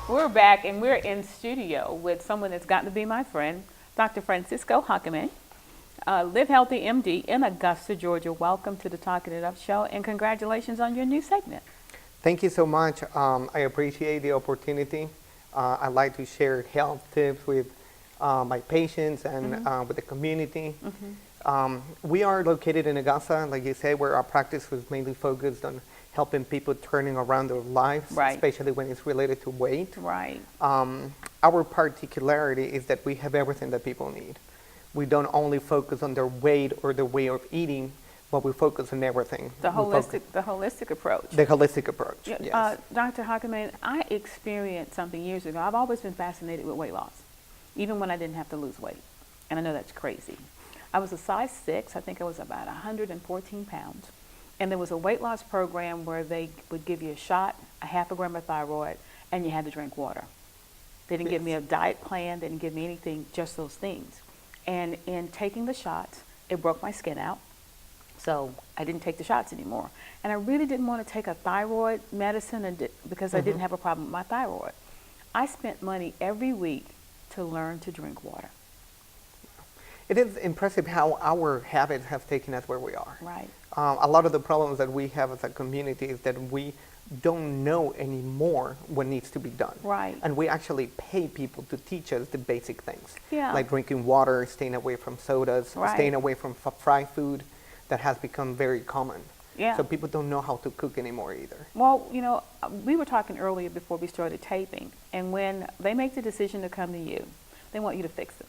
We're back and we're in studio with someone that's gotten to be my friend, Dr. Francisco Jacome, Live Healthy MD in Augusta, Georgia. Welcome to the Talking It Up show and congratulations on your new segment. Thank you so much. I appreciate the opportunity. I like to share health tips with my patients and with the community. We are located in Augusta, like you said, where our practice was mainly focused on helping people turning around their lives, Right. especially when it's related to weight. Right. Our particularity is that we have everything that people need. We don't only focus on their weight or their way of eating, but we focus on everything. The holistic approach. The holistic approach, Yeah, yes. Dr. Jacome, I experienced something years ago. I've always been fascinated with weight loss, even when I didn't have to lose weight. And I know that's crazy. I was a size 6. I think I was about 114 pounds. And there was a weight loss program where they would give you a shot, a half a gram of thyroid, and you had to drink water. They didn't give me a diet plan. They didn't give me anything, just those things. And in taking the shots, it broke my skin out. So I didn't take the shots anymore. And I really didn't want to take a thyroid medicine because I didn't have a problem with my thyroid. I spent money every week to learn to drink water. It is impressive how our habits have taken us where we are. Right. A lot of the problems that we have as a community is that we don't know anymore what needs to be done. Right. And we actually pay people to teach us the basic things. Yeah. Like drinking water, staying away from sodas, Right. staying away from fried food that has become very common. Yeah. So people don't know how to cook anymore either. Well, you know, we were talking earlier before we started taping, and when they make the decision to come to you, they want you to fix it.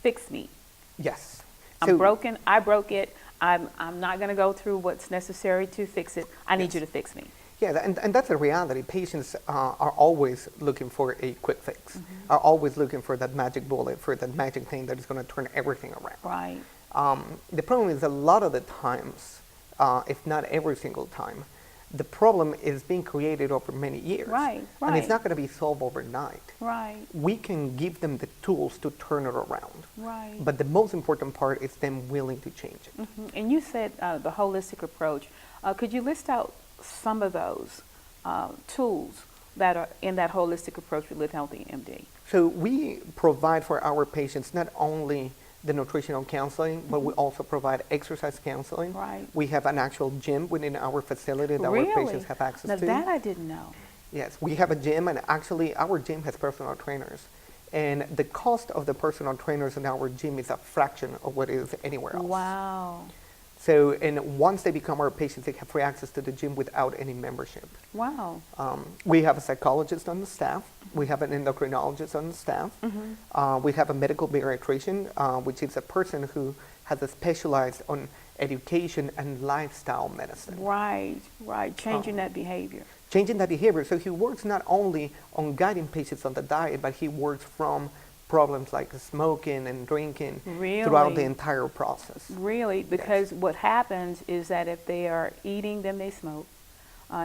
Fix me. Yes. I'm broken. I broke it. I'm not going to go through what's necessary to fix it. I need you to fix me. Yeah, and that's a reality. Patients are always looking for a quick fix, are always looking for that magic bullet, for that magic thing that is going to turn everything around. Right. The problem is a lot of the times, if not every single time, the problem is being created over many years. Right, And it's right. not going to be solved overnight. Right. We can give them the tools to turn it around. Right. But the most important part is them willing to change it. And you said the holistic approach. Could you list out some of those tools that are in that holistic approach with Live Healthy MD? So we provide for our patients not only the nutritional counseling, but we also provide exercise counseling. Right. We have an actual gym within our facility that our patients have access Now to. that I didn't know. Yes, we have a gym, and actually our gym has personal trainers. And the cost of the personal trainers in our gym is a fraction of what it is anywhere else. Wow. So, and once they become our patients, they have free access to the gym without any membership. Wow. We have a psychologist on the staff. We have an endocrinologist on the staff. We have a medical bariatrician, which is a person who has specialized on education and lifestyle medicine. Right. Right. Changing that behavior. Changing that behavior. So he works not only on guiding patients on the diet, but he works from problems like smoking and drinking throughout the entire process. Really, because what happens is that if they are eating, then they smoke.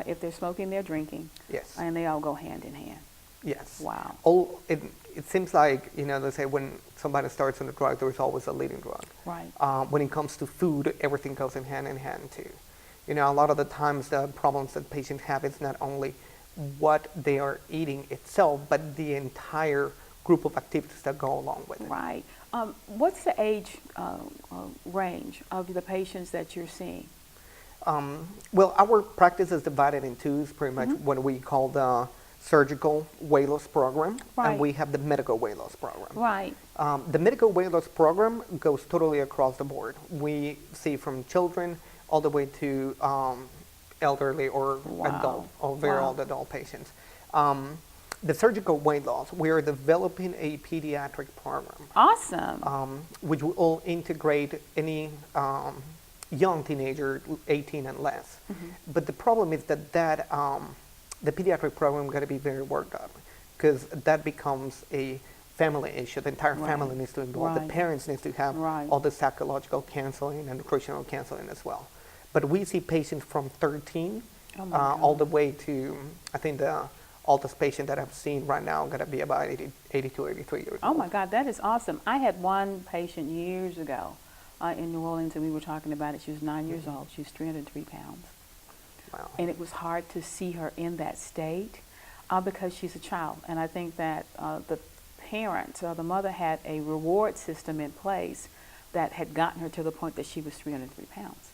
If they're smoking, they're drinking. Yes. And they all go hand in hand. Yes. Wow. It seems like, they say when somebody starts on a drug, there's always a leading drug. Right. When it comes to food, everything goes in hand too. A lot of the times the problems that patients have is not only what they are eating itself, but the entire group of activities that go along with it. Right. What's the age range of the patients that you're seeing? Well, our practice is divided in two, pretty much what we call the surgical weight loss program, Right. and we have the medical weight loss program. Right. The medical weight loss program goes totally across the board. We see from children all the way to elderly or adult or very old adult patients. The surgical weight loss, we are developing a pediatric program. Awesome. Which will integrate any young teenager, 18 and less. But the problem is that the pediatric program got to be very worked up, because that becomes a family issue. The entire family needs to involve. The parents need to have all the psychological counseling and nutritional counseling as well. But we see patients from 13 all the way to, I think the oldest patient that I've seen right now going to be about 82, 83 years old. Oh my God, that is awesome. I had one patient years ago in New Orleans, and we were talking about it. She was 9 years old. She was 303 pounds. Wow. And it was hard to see her in that state. Because she's a child. And I think that the parent or the mother had a reward system in place that had gotten her to the point that she was 303 pounds.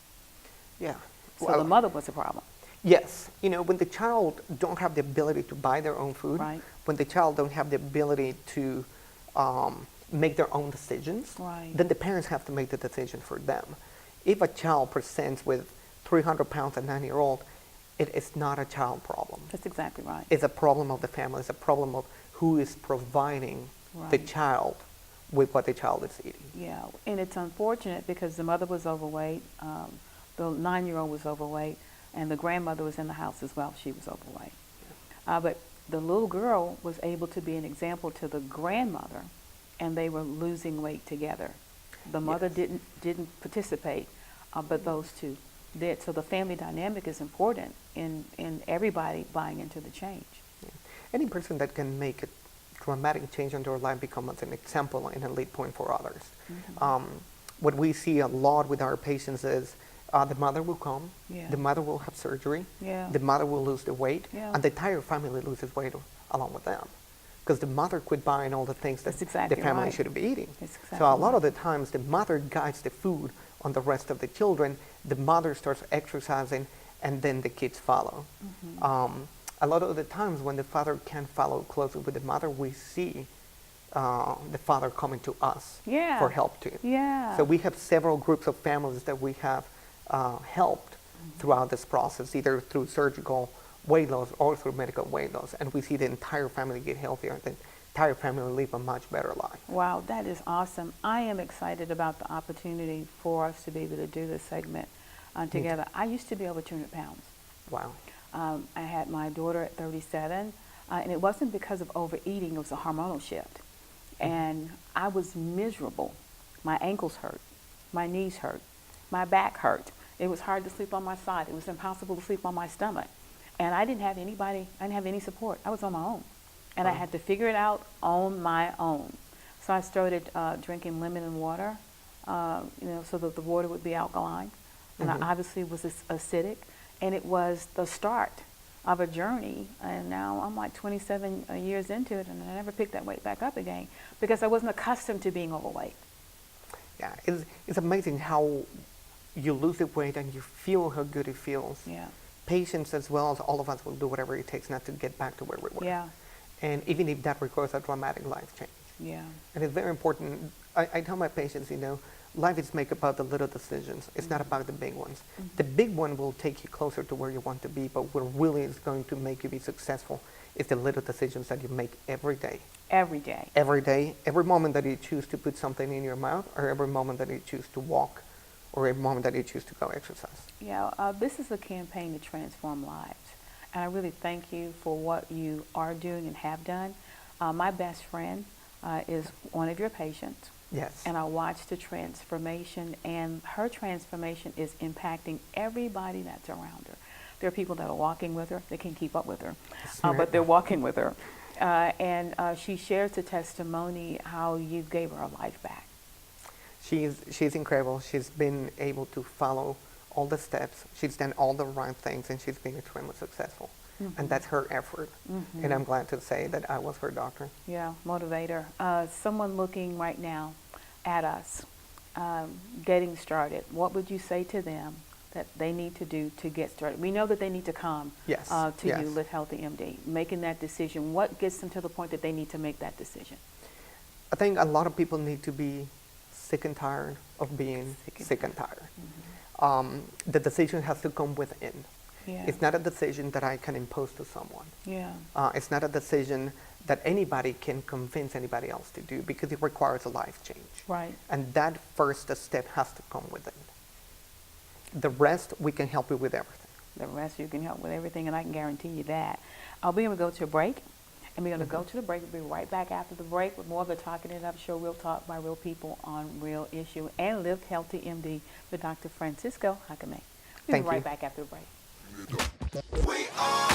Yeah. So Well, the mother was a problem. yes. When the child don't have the ability to buy their own food, Right. when the child don't have the ability to make their own decisions, Right. then the parents have to make the decision for them. If a child presents with 300 pounds at 9-year-old, it is not a child problem. That's exactly right. It's a problem of the family. It's a problem of who is providing the Right. child with what the child is eating. Yeah, and it's unfortunate because the mother was overweight, the 9-year-old was overweight, and the grandmother was in the house as well. She was overweight. But the little girl was able to be an example to the grandmother, and they were losing weight together. The mother Yes. didn't participate, but those two did. So the family dynamic is important in everybody buying into the change. Yeah. Any person that can make a dramatic change in their life becomes an example and a lead point for others. What we see a lot with our patients is the mother will come, Yeah. the mother will have surgery, Yeah. the mother will lose the weight, Yeah. and the entire family loses weight along with them. Because the mother quit buying all the things that That's exactly the family right. should be eating. That's exactly So a lot right. of the times the mother guides the food on the rest of the children, the mother starts exercising, and then the kids follow. A lot of the times when the father can't follow closely with the mother, we see the father coming to us Yeah. for help too. Yeah. So we have several groups of families that we have helped throughout this process, either through surgical weight loss or through medical weight loss. And we see the entire family get healthier, the entire family live a much better life. Wow, that is awesome. I am excited about the opportunity for us to be able to do this segment together. I used to be over 200 pounds. Wow. I had my daughter at 37, and it wasn't because of overeating, it was a hormonal shift. And I was miserable. My ankles hurt, my knees hurt, my back hurt. It was hard to sleep on my side. It was impossible to sleep on my stomach. And I didn't have anybody, I didn't have any support. I was on my own. And I had to figure it out on my own. So I started drinking lemon and water, so that the water would be alkaline. And I obviously was acidic. And it was the start of a journey. And now I'm like 27 years into it, and I never picked that weight back up again because I wasn't accustomed to being overweight. Yeah, it's amazing how you lose the weight and you feel how good it feels. Yeah. Patients as well as all of us will do whatever it takes not to get back to where we were. Yeah. And even if that requires a dramatic life change. Yeah. And it's very important. I tell my patients, life is made about the little decisions. It's not about the big ones. The big one will take you closer to where you want to be, but what really is going to make you be successful is the little decisions that you make every day. Every day. Every day, every moment that you choose to put something in your mouth, or every moment that you choose to walk, or every moment that you choose to go exercise. Yeah, this is a campaign to transform lives. And I really thank you for what you are doing and have done. My best friend is one of your patients. Yes. And I watched the transformation, and her transformation is impacting everybody that's around her. There are people that are walking with her. They can't keep up with her, but they're walking with her. And she shares the testimony how you gave her life back. She's incredible. She's been able to follow all the steps. She's done all the right things, and she's been extremely successful. And that's her effort. And I'm glad to say that I was her doctor. Yeah, motivator. Someone looking right now at us, getting started, what would you say to them that they need to do to get started? We know that they need to come Yes. to Yes. you, Live Healthy MD, making that decision. What gets them to the point that they need to make that decision? I think a lot of people need to be sick and tired of being sick and tired. The decision has to come within. Yeah. It's not a decision that I can impose to someone. Yeah. It's not a decision that anybody can convince anybody else to do, because it requires a life change. Right. And that first step has to come within. The rest, we can help you with everything. The rest you can help with everything, and I can guarantee you that. We're going to go to a break, and we're going to go to the break. We'll be right back after the break with more of the Talking It Up show, real talk by real people on real issue, and Live Healthy MD with Dr. Francisco Jacome. We'll be right back after the break. We are